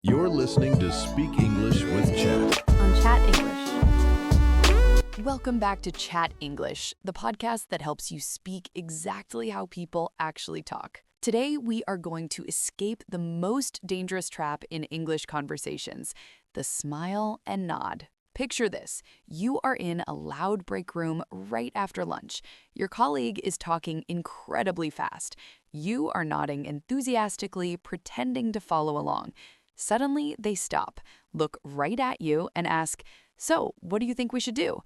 You're listening to Speak English with Chat. On Chat English. Welcome back to Chat English, the podcast that helps you speak exactly how people actually talk. Today, we are going to escape the most dangerous trap in English conversations, the smile and nod. Picture this. You are in a loud break room right after lunch. Your colleague is talking incredibly fast. You are nodding enthusiastically, pretending to follow along. Suddenly, they stop, look right at you, and ask, "So, what do you think we should do?"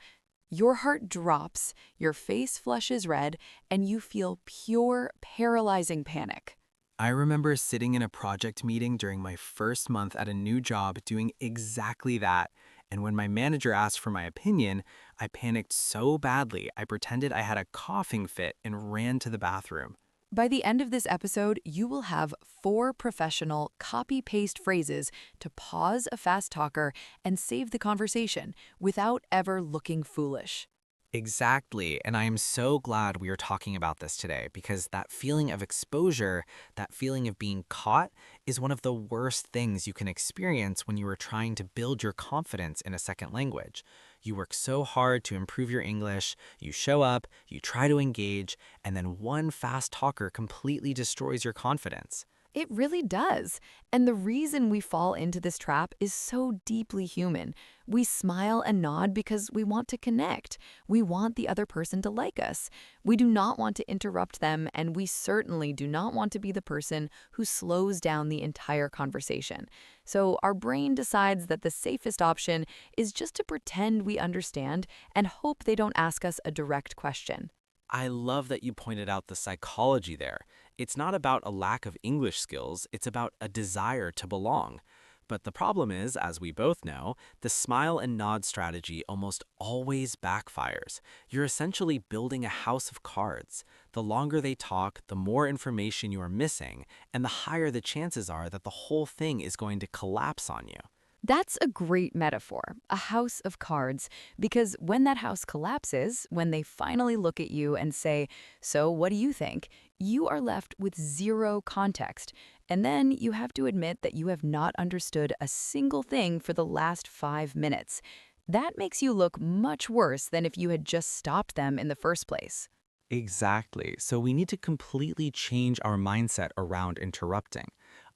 Your heart drops, your face flushes red, and you feel pure, paralyzing panic. I remember sitting in a project meeting during my first month at a new job doing exactly that. And when my manager asked for my opinion, I panicked so badly I pretended I had a coughing fit and ran to the bathroom. By the end of this episode, you will have 4 professional copy-paste phrases to pause a fast talker and save the conversation without ever looking foolish. Exactly, and I am so glad we are talking about this today because that feeling of exposure, that feeling of being caught, is one of the worst things you can experience when you are trying to build your confidence in a second language. You work so hard to improve your English, you show up, you try to engage, and then one fast talker completely destroys your confidence. It really does. And the reason we fall into this trap is so deeply human. We smile and nod because we want to connect. We want the other person to like us. We do not want to interrupt them, and we certainly do not want to be the person who slows down the entire conversation. So our brain decides that the safest option is just to pretend we understand and hope they don't ask us a direct question. I love that you pointed out the psychology there. It's not about a lack of English skills, it's about a desire to belong. But the problem is, as we both know, the smile and nod strategy almost always backfires. You're essentially building a house of cards. The longer they talk, the more information you are missing, and the higher the chances are that the whole thing is going to collapse on you. That's a great metaphor, a house of cards, because when that house collapses, when they finally look at you and say, "So what do you think?" you are left with zero context. And then you have to admit that you have not understood a single thing for the last 5 minutes. That makes you look much worse than if you had just stopped them in the first place. Exactly. So we need to completely change our mindset around interrupting.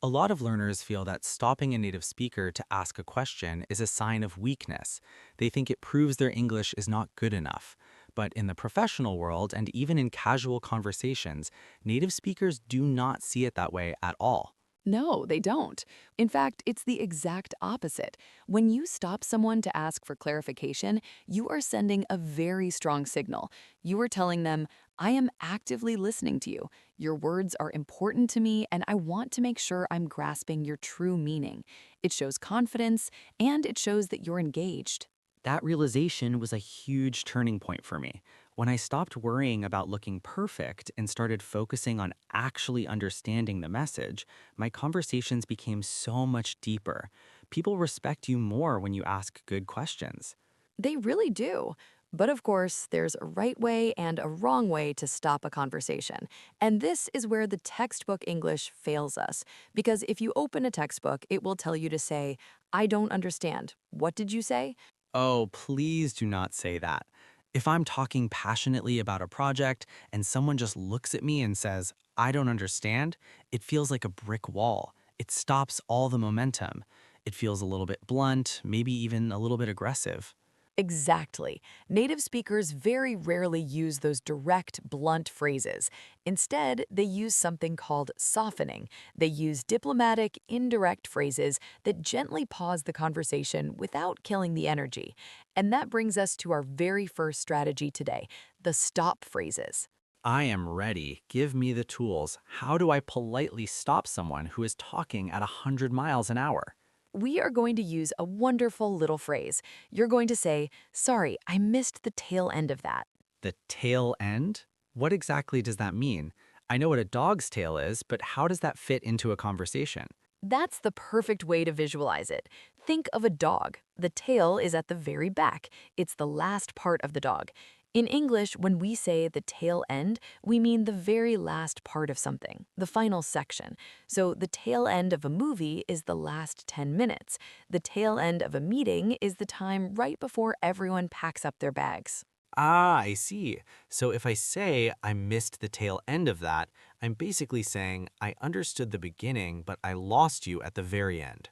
A lot of learners feel that stopping a native speaker to ask a question is a sign of weakness. They think it proves their English is not good enough. But in the professional world and even in casual conversations, native speakers do not see it that way at all. No, they don't. In fact, it's the exact opposite. When you stop someone to ask for clarification, you are sending a very strong signal. You are telling them, "I am actively listening to you. Your words are important to me, and I want to make sure I'm grasping your true meaning." It shows confidence, and it shows that you're engaged. That realization was a huge turning point for me. When I stopped worrying about looking perfect and started focusing on actually understanding the message, my conversations became so much deeper. People respect you more when you ask good questions. They really do. But of course, there's a right way and a wrong way to stop a conversation. And this is where the textbook English fails us. Because if you open a textbook, it will tell you to say, "I don't understand. What did you say?" Oh, please do not say that. If I'm talking passionately about a project and someone just looks at me and says, "I don't understand," it feels like a brick wall. It stops all the momentum. It feels a little bit blunt, maybe even a little bit aggressive. Exactly. Native speakers very rarely use those direct, blunt phrases. Instead, they use something called softening. They use diplomatic, indirect phrases that gently pause the conversation without killing the energy. And that brings us to our very first strategy today, the stop phrases. I am ready. Give me the tools. How do I politely stop someone who is talking at 100 miles an hour? We are going to use a wonderful little phrase. You're going to say, "Sorry, I missed the tail end of that." The tail end? What exactly does that mean? I know what a dog's tail is, but how does that fit into a conversation? That's the perfect way to visualize it. Think of a dog. The tail is at the very back. It's the last part of the dog. In English, when we say the tail end, we mean the very last part of something, the final section. So the tail end of a movie is the last 10 minutes. The tail end of a meeting is the time right before everyone packs up their bags. Ah, I see. So if I say I missed the tail end of that, I'm basically saying I understood the beginning, but I lost you at the very end.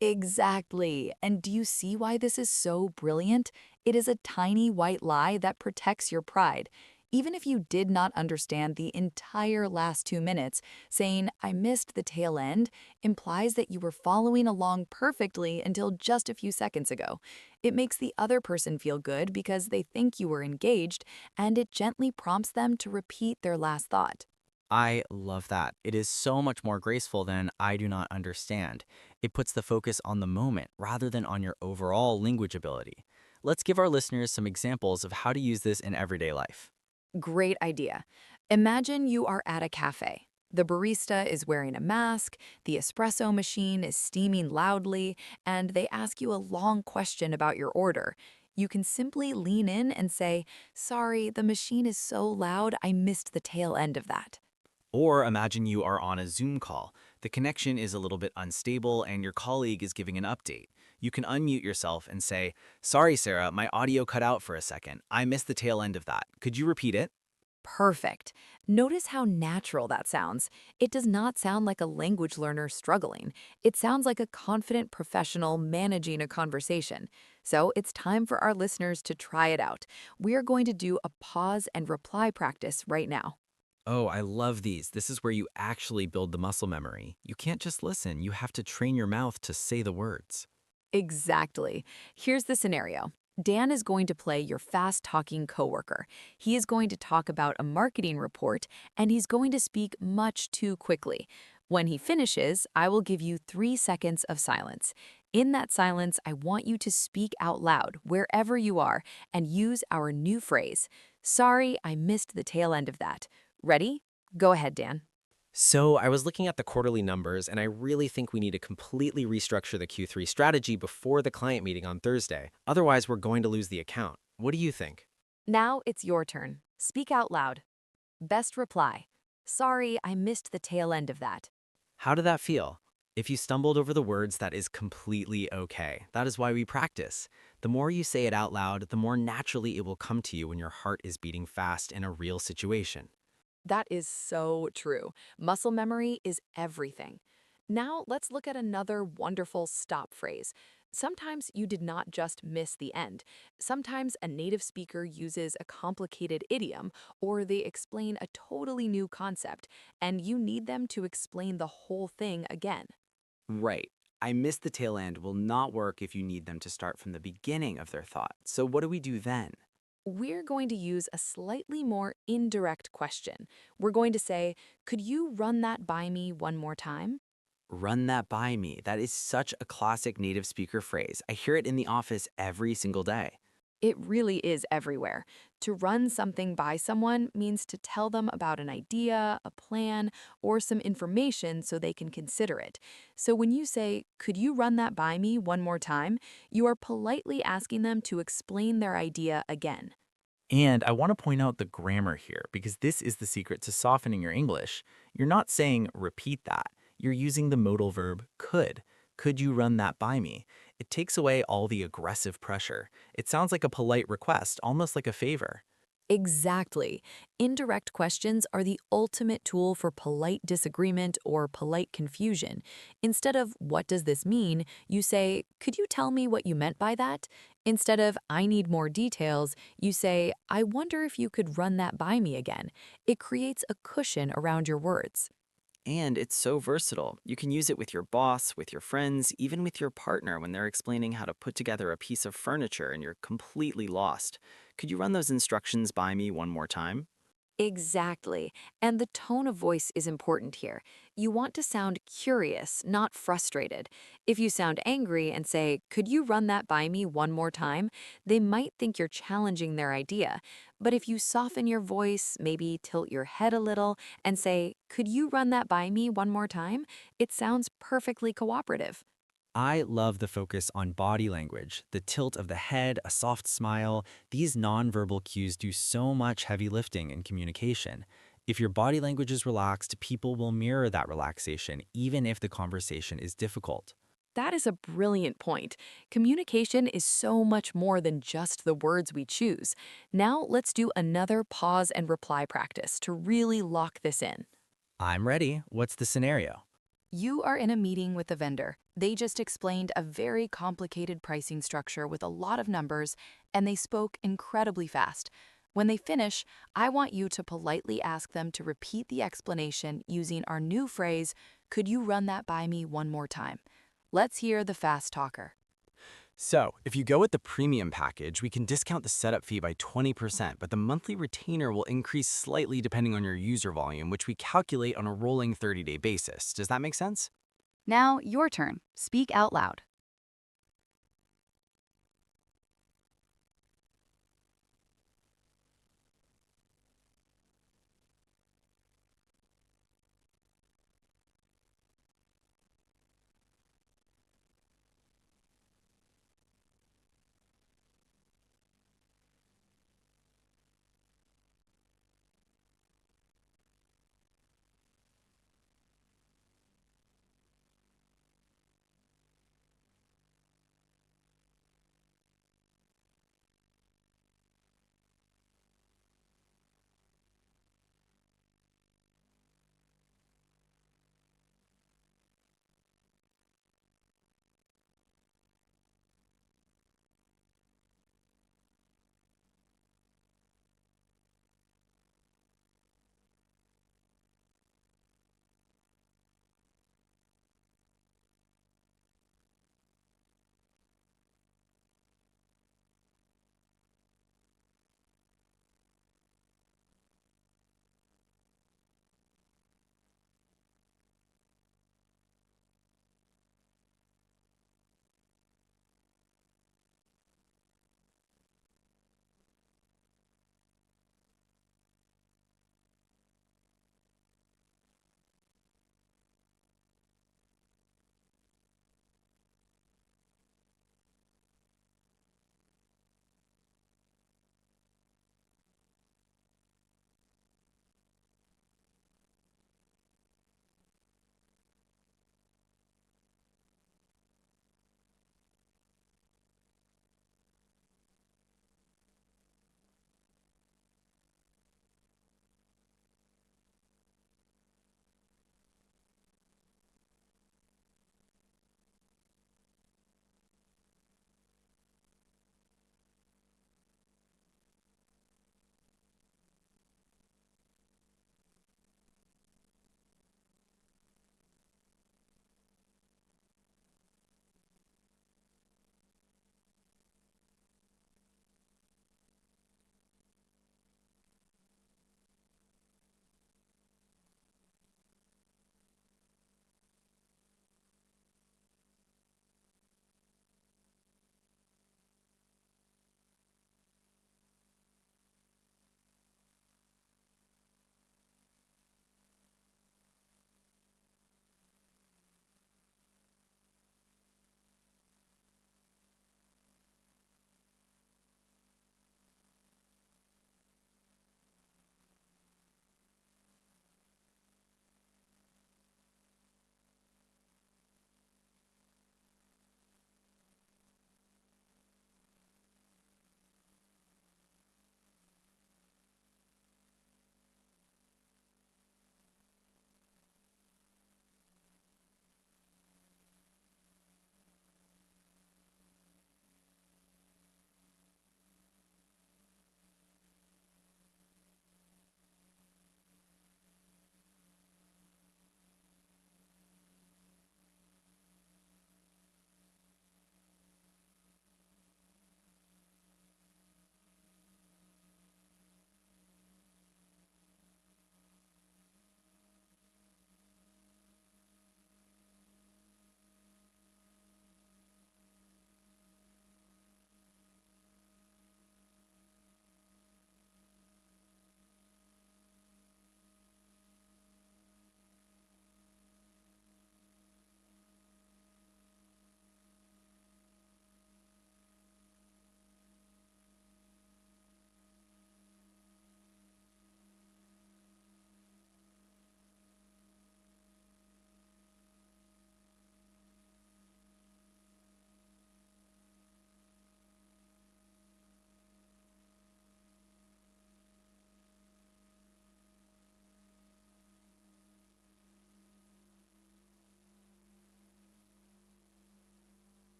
Exactly. And do you see why this is so brilliant? It is a tiny white lie that protects your pride. Even if you did not understand the entire last 2 minutes, saying, I missed the tail end, implies that you were following along perfectly until just a few seconds ago. It makes the other person feel good because they think you were engaged, and it gently prompts them to repeat their last thought. I love that. It is so much more graceful than I do not understand. It puts the focus on the moment rather than on your overall language ability. Let's give our listeners some examples of how to use this in everyday life. Great idea. Imagine you are at a cafe. The barista is wearing a mask, the espresso machine is steaming loudly, and they ask you a long question about your order. You can simply lean in and say, Sorry, the machine is so loud, I missed the tail end of that. Or imagine you are on a Zoom call. The connection is a little bit unstable and your colleague is giving an update. You can unmute yourself and say, Sorry, Sarah, my audio cut out for a second. I missed the tail end of that. Could you repeat it? Perfect. Notice how natural that sounds. It does not sound like a language learner struggling. It sounds like a confident professional managing a conversation. So it's time for our listeners to try it out. We are going to do a pause and reply practice right now. Oh, I love these. This is where you actually build the muscle memory. You can't just listen, you have to train your mouth to say the words. Exactly. Here's the scenario. Dan is going to play your fast-talking coworker. He is going to talk about a marketing report, and he's going to speak much too quickly. When he finishes, I will give you 3 seconds of silence. In that silence, I want you to speak out loud wherever you are and use our new phrase. Sorry, I missed the tail end of that. Ready? Go ahead, Dan. So I was looking at the quarterly numbers, and I really think we need to completely restructure the Q3 strategy before the client meeting on Thursday. Otherwise, we're going to lose the account. What do you think? Now it's your turn. Speak out loud. Best reply. Sorry, I missed the tail end of that. How did that feel? If you stumbled over the words, that is completely okay. That is why we practice. The more you say it out loud, the more naturally it will come to you when your heart is beating fast in a real situation. That is so true. Muscle memory is everything. Now let's look at another wonderful stop phrase. Sometimes you did not just miss the end. Sometimes a native speaker uses a complicated idiom or they explain a totally new concept, and you need them to explain the whole thing again. Right. I missed the tail end will not work if you need them to start from the beginning of their thought. So what do we do then? We're going to use a slightly more indirect question. We're going to say, could you run that by me one more time? Run that by me. That is such a classic native speaker phrase. I hear it in the office every single day. It really is everywhere. To run something by someone means to tell them about an idea, a plan, or some information so they can consider it. So when you say, could you run that by me one more time, you are politely asking them to explain their idea again. And I want to point out the grammar here because this is the secret to softening your English. You're not saying repeat that. You're using the modal verb could. Could you run that by me? It takes away all the aggressive pressure. It sounds like a polite request, almost like a favor. Exactly. Indirect questions are the ultimate tool for polite disagreement or polite confusion. Instead of, what does this mean? You say, could you tell me what you meant by that? Instead of, I need more details, you say, I wonder if you could run that by me again. It creates a cushion around your words. And it's so versatile. You can use it with your boss, with your friends, even with your partner when they're explaining how to put together a piece of furniture and you're completely lost. Could you run those instructions by me one more time? Exactly. And the tone of voice is important here. You want to sound curious, not frustrated. If you sound angry and say, could you run that by me one more time? They might think you're challenging their idea. But if you soften your voice, maybe tilt your head a little, and say, could you run that by me one more time? It sounds perfectly cooperative. I love the focus on body language, the tilt of the head, a soft smile. These nonverbal cues do so much heavy lifting in communication. If your body language is relaxed, people will mirror that relaxation, even if the conversation is difficult. That is a brilliant point. Communication is so much more than just the words we choose. Now let's do another pause and reply practice to really lock this in. I'm ready. What's the scenario? You are in a meeting with a vendor. They just explained a very complicated pricing structure with a lot of numbers, and they spoke incredibly fast. When they finish, I want you to politely ask them to repeat the explanation using our new phrase, "Could you run that by me one more time?" Let's hear the fast talker. So, if you go with the premium package, we can discount the setup fee by 20%, but the monthly retainer will increase slightly depending on your user volume, which we calculate on a rolling 30-day basis. Does that make sense? Now, your turn. Speak out loud.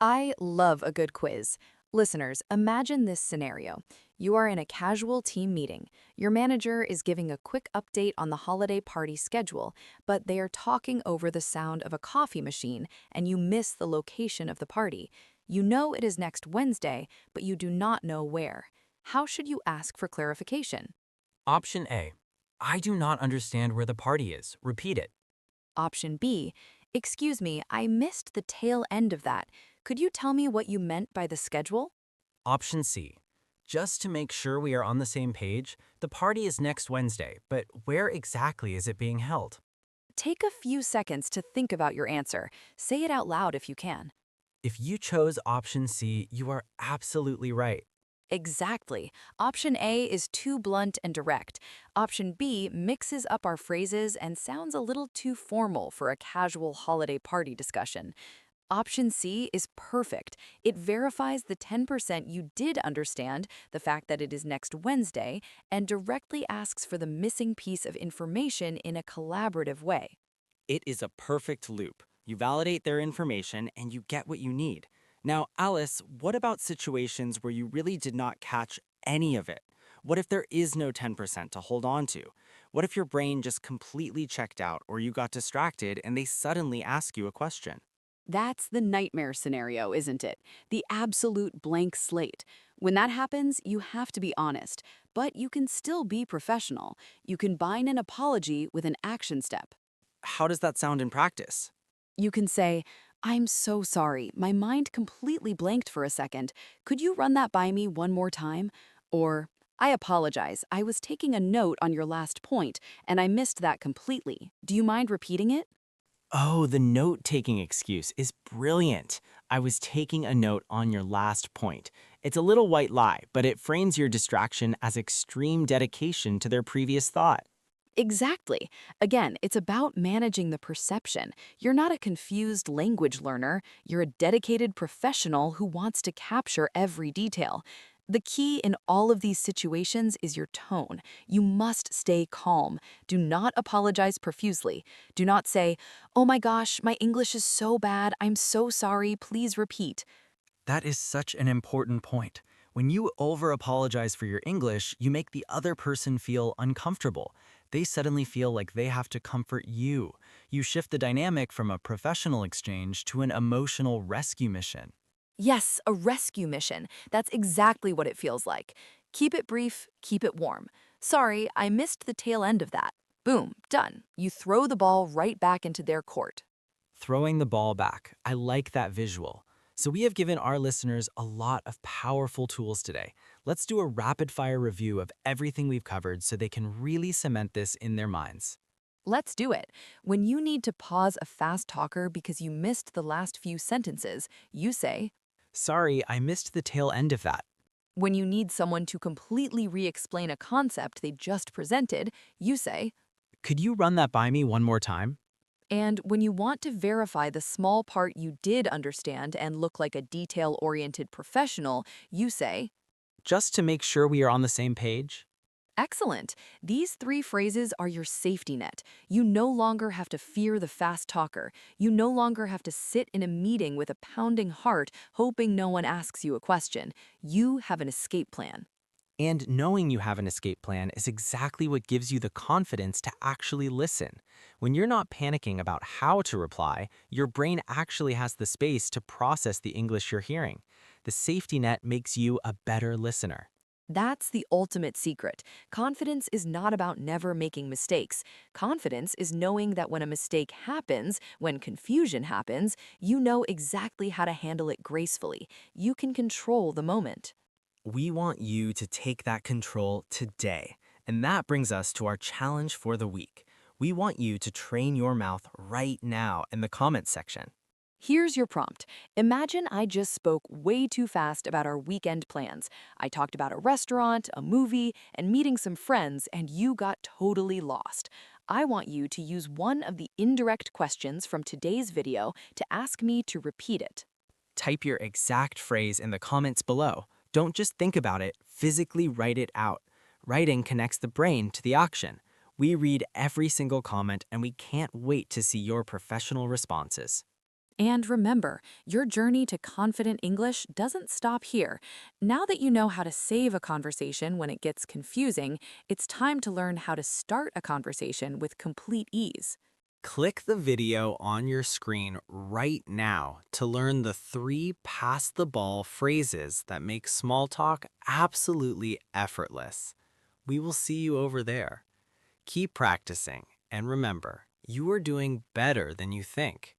I love a good quiz. Listeners, imagine this scenario. You are in a casual team meeting. Your manager is giving a quick update on the holiday party schedule, but they are talking over the sound of a coffee machine and you miss the location of the party. You know it is next Wednesday, but you do not know where. How should you ask for clarification? Option A. I do not understand where the party is. Repeat it. Option B, excuse me, I missed the tail end of that. Could you tell me what you meant by the schedule? Option C. Just to make sure we are on the same page, the party is next Wednesday, but where exactly is it being held? Take a few seconds to think about your answer. Say it out loud if you can. If you chose option C, you are absolutely right. Exactly. Option A is too blunt and direct. Option B mixes up our phrases and sounds a little too formal for a casual holiday party discussion. Option C is perfect. It verifies the 10% you did understand, the fact that it is next Wednesday, and directly asks for the missing piece of information in a collaborative way. It is a perfect loop. You validate their information and you get what you need. Now, Alice, what about situations where you really did not catch any of it? What if there is no 10% to hold on to? What if your brain just completely checked out or you got distracted and they suddenly ask you a question? That's the nightmare scenario, isn't it? The absolute blank slate. When that happens, you have to be honest, but you can still be professional. You combine an apology with an action step. How does that sound in practice? You can say, I'm so sorry, my mind completely blanked for a second. Could you run that by me one more time? Or, I apologize, I was taking a note on your last point, and I missed that completely. Do you mind repeating it? Oh, the note-taking excuse is brilliant. I was taking a note on your last point. It's a little white lie, but it frames your distraction as extreme dedication to their previous thought. Exactly. Again, it's about managing the perception. You're not a confused language learner. You're a dedicated professional who wants to capture every detail. The key in all of these situations is your tone. You must stay calm. Do not apologize profusely. Do not say, oh my gosh, my English is so bad. I'm so sorry. Please repeat. That is such an important point. When you over-apologize for your English, you make the other person feel uncomfortable. They suddenly feel like they have to comfort you. You shift the dynamic from a professional exchange to an emotional rescue mission. Yes, a rescue mission. That's exactly what it feels like. Keep it brief, keep it warm. Sorry, I missed the tail end of that. Boom, done. You throw the ball right back into their court. Throwing the ball back. I like that visual. So we have given our listeners a lot of powerful tools today. Let's do a rapid-fire review of everything we've covered so they can really cement this in their minds. Let's do it. When you need to pause a fast talker because you missed the last few sentences, you say, Sorry, I missed the tail end of that. when you need someone to completely re-explain a concept they just presented, you say, Could you run that by me one more time? and when you want to verify the small part you did understand and look like a detail-oriented professional, you say, Just to make sure we are on the same page? excellent. These three phrases are your safety net. You no longer have to fear the fast talker. You no longer have to sit in a meeting with a pounding heart, hoping no one asks you a question. You have an escape plan. And knowing you have an escape plan is exactly what gives you the confidence to actually listen. When you're not panicking about how to reply, your brain actually has the space to process the English you're hearing. The safety net makes you a better listener. That's the ultimate secret. Confidence is not about never making mistakes. Confidence is knowing that when a mistake happens, when confusion happens, you know exactly how to handle it gracefully. You can control the moment. We want you to take that control today. And that brings us to our challenge for the week. We want you to train your mouth right now in the comments section. Here's your prompt. Imagine I just spoke way too fast about our weekend plans. I talked about a restaurant, a movie, and meeting some friends, and you got totally lost. I want you to use one of the indirect questions from today's video to ask me to repeat it. Type your exact phrase in the comments below. Don't just think about it, physically write it out. Writing connects the brain to the action. We read every single comment and we can't wait to see your professional responses. And remember, your journey to confident English doesn't stop here. Now that you know how to save a conversation when it gets confusing, it's time to learn how to start a conversation with complete ease. Click the video on your screen right now to learn the 3 pass the ball phrases that make small talk absolutely effortless. We will see you over there. Keep practicing, and remember, you are doing better than you think.